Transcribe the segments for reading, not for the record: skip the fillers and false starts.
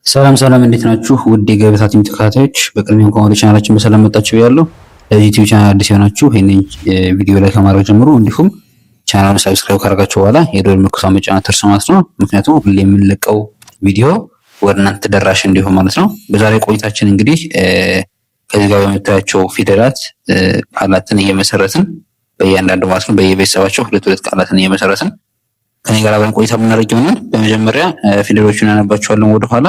ሰላም ሰላም፣ እንዴት ናችሁ? ውድ የገበታ ቲቪ ተከታታዮች፣ በቅድሚያ እንኳን ወደ ቻናላችን በሰላም መጣችሁ ብያለሁ። ለዚህ ዩቲዩብ ቻናል አዲስ የሆናችሁ ይሄንን ቪዲዮ ላይ ከማድረግ ጀምሮ እንዲሁም ቻናሉን ሰብስክራይብ ካደረጋችሁ በኋላ የደወል ምልክቱን መጫን አትርሱ ማለት ነው። ምክንያቱም ሁሌ የምንለቀው ቪዲዮ ወደ እናንተ ተደራሽ እንዲሆን ማለት ነው። በዛሬ ቆይታችን እንግዲህ ከዚህ ጋር በምታያቸው ፊደላት ቃላትን እየመሰረትን በእያንዳንዱ ማለት ነው በየቤተሰባቸው ሁለት ቃላትን እየመሰረትን ከኔ ጋር አብረን ቆይታ የምናደርግ ይሆናል። በመጀመሪያ ፊደሎቹን እናነባቸዋለን ወደኋላ፣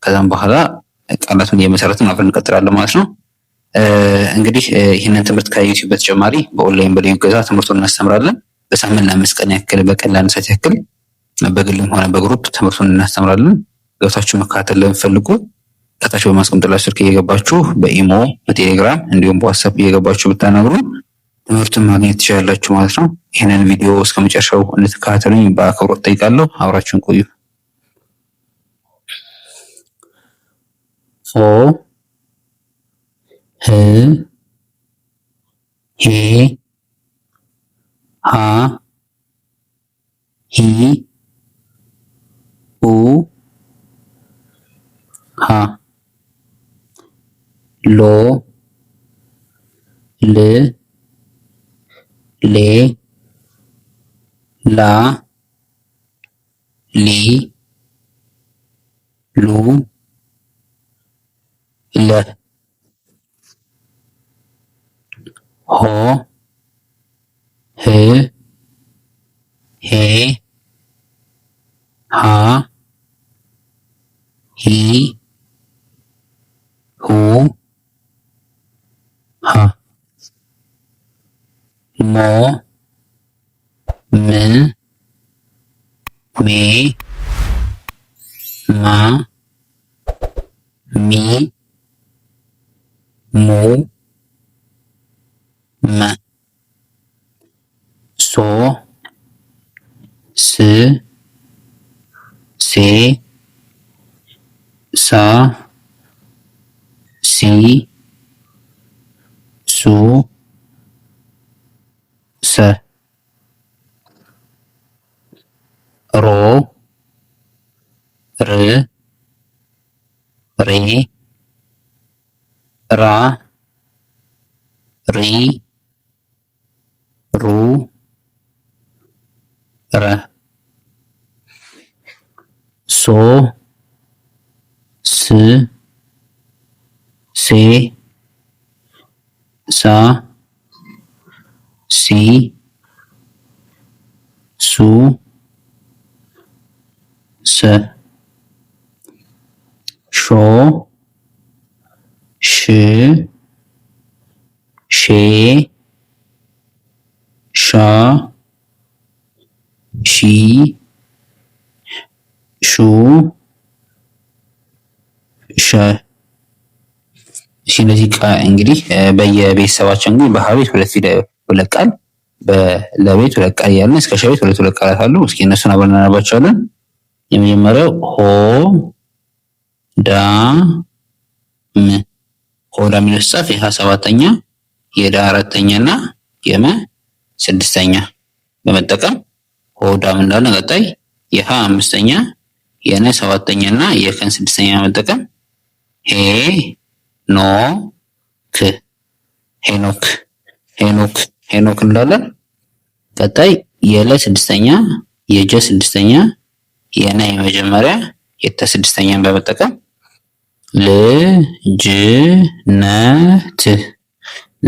ከዛም በኋላ ቃላቱን እየመሰረትን አብረን እንቀጥላለን ማለት ነው። እንግዲህ ይህንን ትምህርት ከዩቲዩብ በተጨማሪ በኦንላይን በልዩ እገዛ ትምህርቱን እናስተምራለን። በሳምንት ለ5 ቀን ያክል በቀን ለ1 ሰዓት ያክል በግልም ሆነ በግሩፕ ትምህርቱን እናስተምራለን። ገብታችሁ መከታተል ለምትፈልጉ ከታች በማስቀምጥላችሁ ስልክ እየገባችሁ በኢሞ በቴሌግራም እንዲሁም በዋትስአፕ እየገባችሁ ብታናግሩ ትምህርቱን ማግኘት ትችላላችሁ ማለት ነው። ይህንን ቪዲዮ እስከ መጨረሻው እንድትከታተሉኝ በአክብሮት ጠይቃለሁ። አብራችሁን ቆዩ። ሆ ህ ሄ ሃ ሂ ሁ ሃ ሎ ል ሌ ላ ሊ ሉ ለ ሆ ህ ሄ ሃ ሂ ሁ ሃ ሞ ም ሜ ማ ሚ ሙ መ ሶ ስ ሴ ሳ ሲ ሱ ሰ ሮ ር ሬ ራ ሪ ሩ ረ ሶ ስ ሴ ሳ ሲ ሱ ሰ ሾ ሽ ሼ ሻ ሺ ሹ ሸ። እሺ እነዚህ እንግዲህ በየቤተሰባቸው እንግዲህ በሀቤት ሁለት ቃል ለቤት ሁለት ቃል እያልን እስከ ሸቤት ሁለት ቃላት አሉ። እስኪ እነሱን አብረን እናነባቸዋለን። የመጀመሪያው ሆ ዳ ም ሆዳ የሚለው ሲጻፍ የሀ 7ኛ የዳ 4ኛ እና የመ 6ኛ በመጠቀም ሆዳም እንዳለ፣ ቀጣይ የሀ 5ኛ የነ 7ኛ እና የከን 6ኛ በመጠቀም ሄ ኖ ክ ሄኖክ ሄኖክ እንላለን። ቀጣይ የለ 6ኛ የጀ 6ኛ የነ የመጀመሪያ የተ 6ኛን በመጠቀም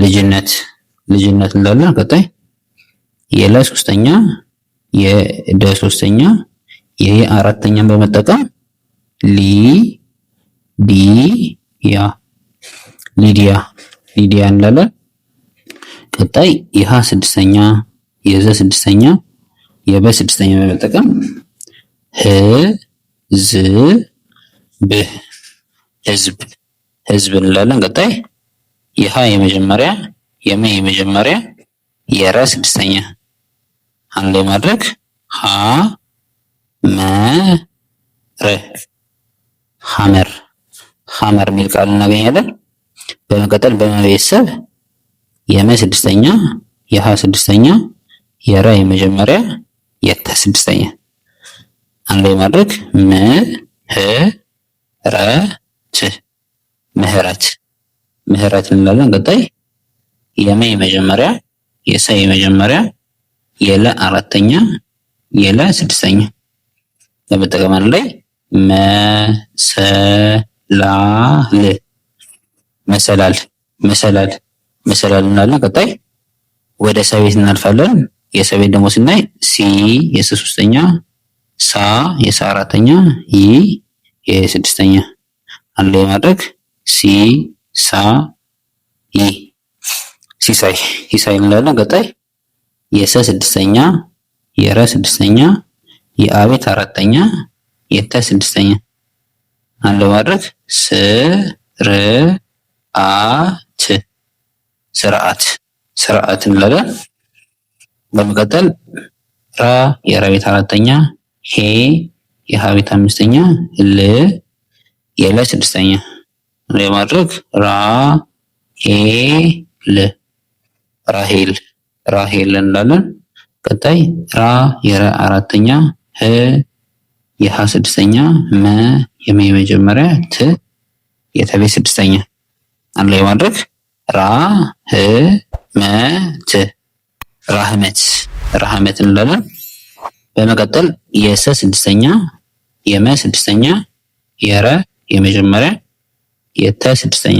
ልጅነት እንላለን። ቀጣይ የለ 3ኛ የደ 3ኛ የየ 4ኛን በመጠቀም ሊዲያ እንላለን። ቀጣይ የሀ 6ኛ የዘ 6ኛ የበ 6ኛ በመጠቀም ህዝብ እንላለን። ቀጣይ የሀ የመጀመሪያ የመ የመጀመሪያ የረ 6ኛ አንድ ላይ ማድረግ ሐመር የሚል ቃል እናገኛለን። በመቀጠል በመቤተሰብ የመ 6ኛ የሀ 6ኛ የረ የመጀመሪያ የተ 6ኛ አንድ ላይ ማድረግ ም ህ ምህረት እንላለን። ቀጣይ የመ የመጀመሪያ፣ የሰ የመጀመሪያ፣ የለ አራተኛ፣ የለ ስድስተኛ ለመጠቀም ላይ መሰላል መሰላል መሰላል መሰላል እንላለን። ቀጣይ ወደ ሰ ቤት እናልፋለን። የሰ ቤት ደግሞ ስናይ ሲ የሰ ሶስተኛ፣ ሳ የሰ አራተኛ፣ ይ የስድስተኛ አንድ ላይ ማድረግ ሲ ሳ ይ ሲሳይ ሲሳይ እንላለን። ቀጣይ የሰ ስድስተኛ፣ የረ ስድስተኛ፣ የአቤት አራተኛ፣ የተ ስድስተኛ አንድ ላይ ማድረግ ስርዓት ስርዓት ስርዓት እንላለን። በመቀጠል ራ የረ ቤት አራተኛ፣ ሄ የሀ ቤት አምስተኛ፣ ል የለ ስድስተኛ ላይ ማድረግ ራ ሄ ል ራሄል ራሄል እንላለን። ቀጣይ ራ የረ አራተኛ፣ ህ የሀ ስድስተኛ፣ መ የመ የመጀመሪያ፣ ት የተቤት ስድስተኛ አንድ ላይ ማድረግ ራ ህ መ ት ራህመት ራህመት እንላለን። በመቀጠል የሰ ስድስተኛ፣ የመ ስድስተኛ፣ የረ የመጀመሪያ፣ የተ ስድስተኛ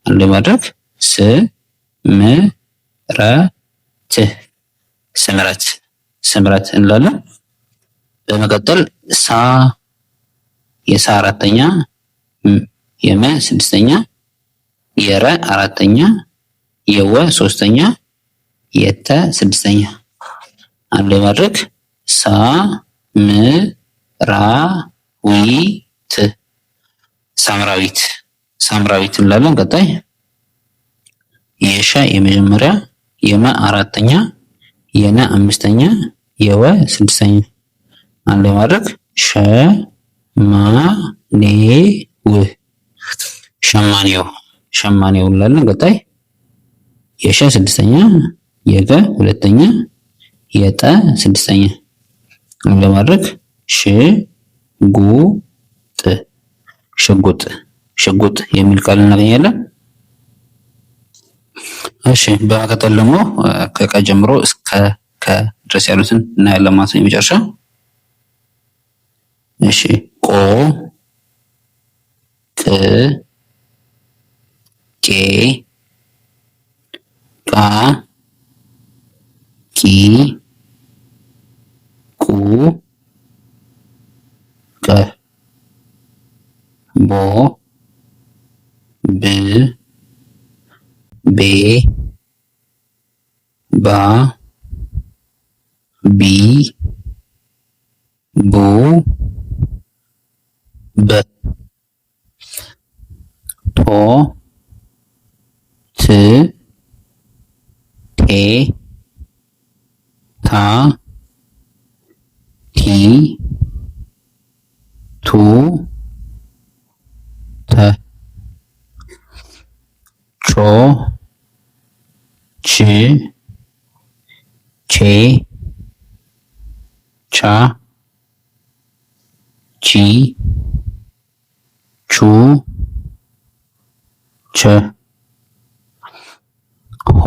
አንድ ላይ ማድረግ ስ ም ረ ት ስምረት ስምረት እንላለን። በመቀጠል ሳ የሳ አራተኛ፣ የመ ስድስተኛ፣ የረ አራተኛ፣ የወ ሶስተኛ፣ የተ ስድስተኛ አንድ ላይ ማድረግ ሳ ም ራ ዊ ት ሳምራዊት ሳምራዊት እንላለን። ቀጣይ የሸ የመጀመሪያ፣ የመ አራተኛ፣ የነ አምስተኛ፣ የወ ስድስተኛ አንድ ላይ ማድረግ ሸ ማ ኔ ው ሸማኔው ሸማኔው እንላለን። ቀጣይ የሸ ስድስተኛ፣ የገ ሁለተኛ፣ የጠ ስድስተኛ አንድ ላይ ማድረግ ሽ ጉ ጥ ሽጉጥ ሽጉጥ የሚል ቃል እናገኛለን። እሺ በመቀጠል ደግሞ ከቀ ጀምሮ እስከ ከ ድረስ ያሉትን እናያለን ማለት ነው። የመጨረሻ እሺ ቆ ቅ ቄ ቃ ቂ ቁ ቀ ቦ ብ ቤ ባ ቢ ቡ በ ቶ ት ቴ ታ ቲ ቱ ተ ቾ ች ቼ ቻ ቺ ቹ ቸ ሆ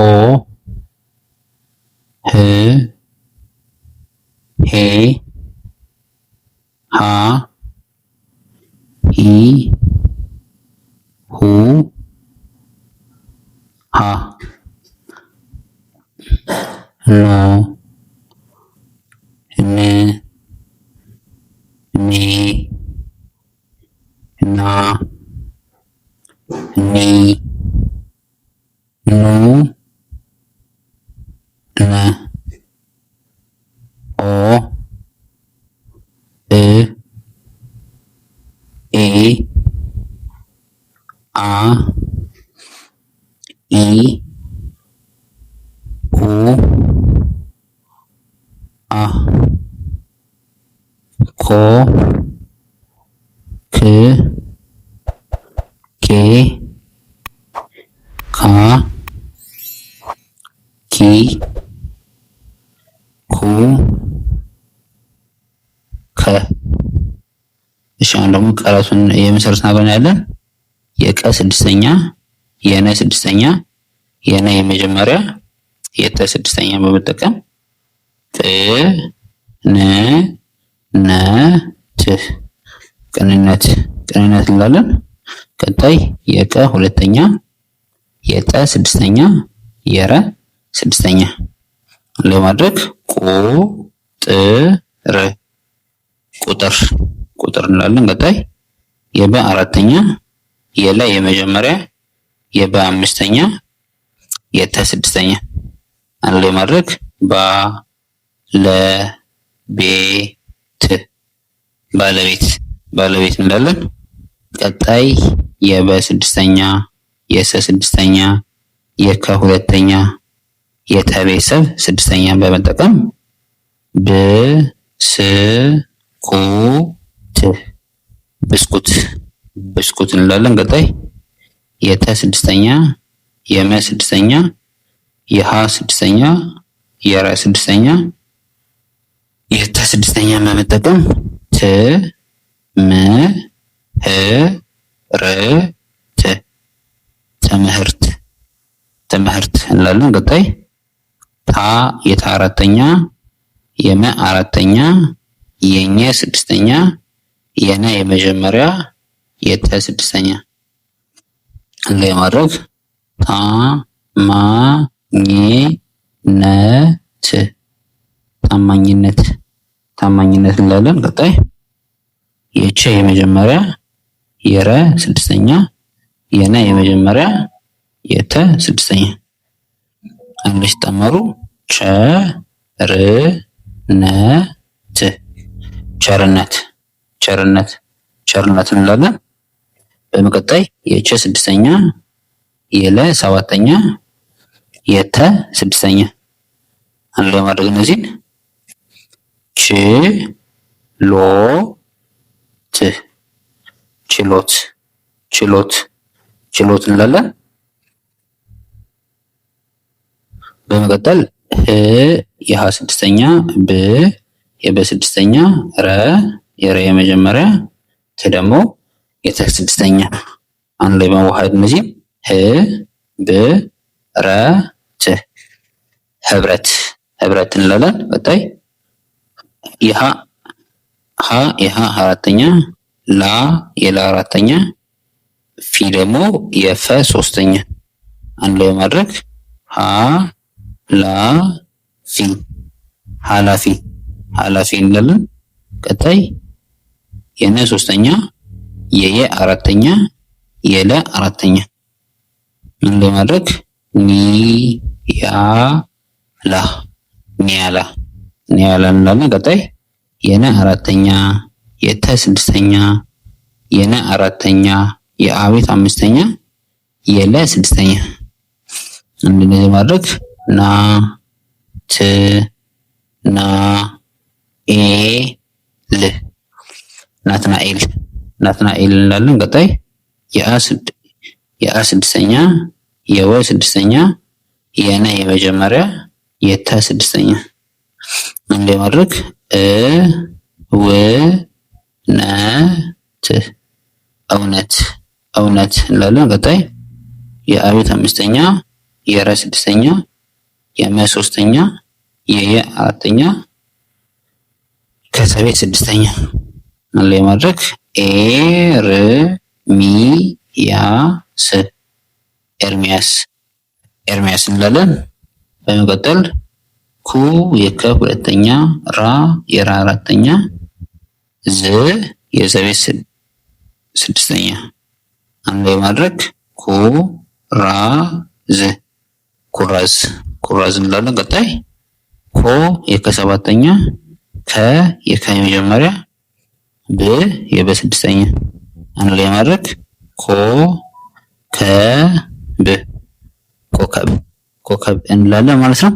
ህ ሄ ሃ ሂ ሁ ሃ ኖ ን ኔ ና ኒ ኑ ነ ኦ እ ኤ አ ኢ ኡ አ ኮ ክ ኬ ካ ኪ ኩ ከ። እሺ አሁን ደግሞ ቃላቱን የመሰረትን አብረን ያለን የቀ ስድስተኛ፣ የነ ስድስተኛ የነ የመጀመሪያ የተ ስድስተኛ በመጠቀም ቅንነት እንላለን። ቀጣይ የቀ ሁለተኛ የጠ ስድስተኛ የረ ስድስተኛ ለማድረግ ቁጥር እንላለን። ቀጣይ የበ አራተኛ የለ የመጀመሪያ የበ አምስተኛ የተ ስድስተኛ አንድ ላይ ማድረግ ባለቤት እንላለን። ቀጣይ የበ ስድስተኛ የሰ ስድስተኛ የከ ሁለተኛ የተ ቤተሰብ ስድስተኛ በመጠቀም ብስኩት እንላለን። ቀጣይ የተ ስድስተኛ የመ ስድስተኛ የሀ ስድስተኛ የረ ስድስተኛ የተ ስድስተኛ በመጠቀም ትምህርት እንላለን። ቀጣይ ታ የተ አራተኛ የመ አራተኛ የኘ ስድስተኛ የነ የመጀመሪያ የተ ስድስተኛ አንድ ላይ ማድረግ ታማኝነት እንላለን። ቀጣይ የቸ የመጀመሪያ የረ ስድስተኛ የነ የመጀመሪያ የተ ስድስተኛ አንድ ላይ ሲጣመሩ ቸርነት እንላለን። በመቀጠል የቸ ስድስተኛ የለ ሰባተኛ የተ ስድስተኛ አንድ ላይ ማድረግ እነዚህን ችሎት እንላለን። በመቀጠል የሀ ስድስተኛ ብ የበ ስድስተኛ ረ የረ የመጀመሪያ ት ደግሞ የተ ስድስተኛ አንድ ላይ በመዋሃድ እነዚህም ህብረት እንላለን። ቀጣይ የሀ አራተኛ ላ የላ አራተኛ ፊ ደግሞ የፈ ሶስተኛ አንድ ላይ በማድረግ ኃላፊ እንላለን። ቀጣይ የነ ሶስተኛ የየ አራተኛ የለ አራተኛ አንድ ላይ በማድረግ ኒያላ እንላለን። ቀጣይ የነ አራተኛ የተ ስድስተኛ የነ አራተኛ የአቤት አምስተኛ የለ ስድስተኛ እንደዚህ ማድረግ ናትናኤል እንላለን። ቀጣይ የአ ስድስተኛ የወ ስድስተኛ የነ የመጀመሪያ የተ ስድስተኛ አንድ ላይ ማድረግ እውነት እንላለን። ቀጣይ የአቤት አምስተኛ የረ ስድስተኛ የመ ሶስተኛ የየ አራተኛ ከተቤት ስድስተኛ አንድ ላይ ማድረግ ኤርሚያስ እንላለን። በመቀጠል ኩ የከ ሁለተኛ ራ የራ አራተኛ ዝ የዘቤት ስድስተኛ አንድ ላይ ማድረግ ኩራዝ እንላለን። ቀጣይ ኮ የከ ሰባተኛ ከ የከ የመጀመሪያ ብ የበ ስድስተኛ አንድ ላይ ማድረግ ኮከብ እንላለን ማለት ነው።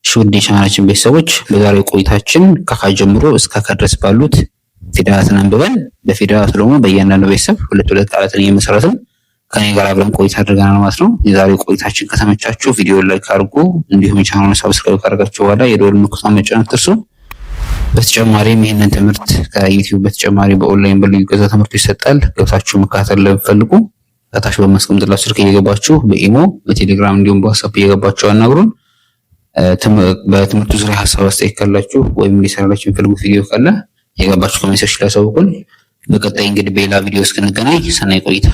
ውድ የቻናላችን ቤተሰቦች በዛሬው ቆይታችን ከካ ጀምሮ እስከ ከ ድረስ ባሉት ፊደላትን አንብበን በፊደላቱ ደግሞ በእያንዳንዱ ቤተሰብ ሁለት ቃላትን እየመሰረትን ከኔ ጋር አብረን ቆይታ አድርገናል ማለት ነው። የዛሬው ቆይታችን ከተመቻችሁ ቪዲዮ ላይክ አድርጉ፣ እንዲሁም ቻናሉን ሰብስክራይብ ካደረጋችሁ በኋላ የደወል ምልክቱን መጫን አትርሱ። በተጨማሪም ይህንን ትምህርት ከዩቲዩብ በተጨማሪ በኦንላይን በልዩ ገዛ ትምህርቱ ይሰጣል። ገብታችሁ መከታተል ለምትፈልጉ ከታች በማስቀምጥላችሁ ስልክ እየገባችሁ በኢሞ በቴሌግራም እንዲሁም በዋትስአፕ እየገባችሁ አናግሩን። በትምህርቱ ዙሪያ ሀሳብ አስተያየት ካላችሁ ወይም ሊሰራላችሁ የሚፈልጉት ቪዲዮ ካለ እየገባችሁ ኮሜንት ሴክሽን ላይ አሳውቁን። በቀጣይ እንግዲህ በሌላ ቪዲዮ እስክንገናኝ ሰናይ ቆይታ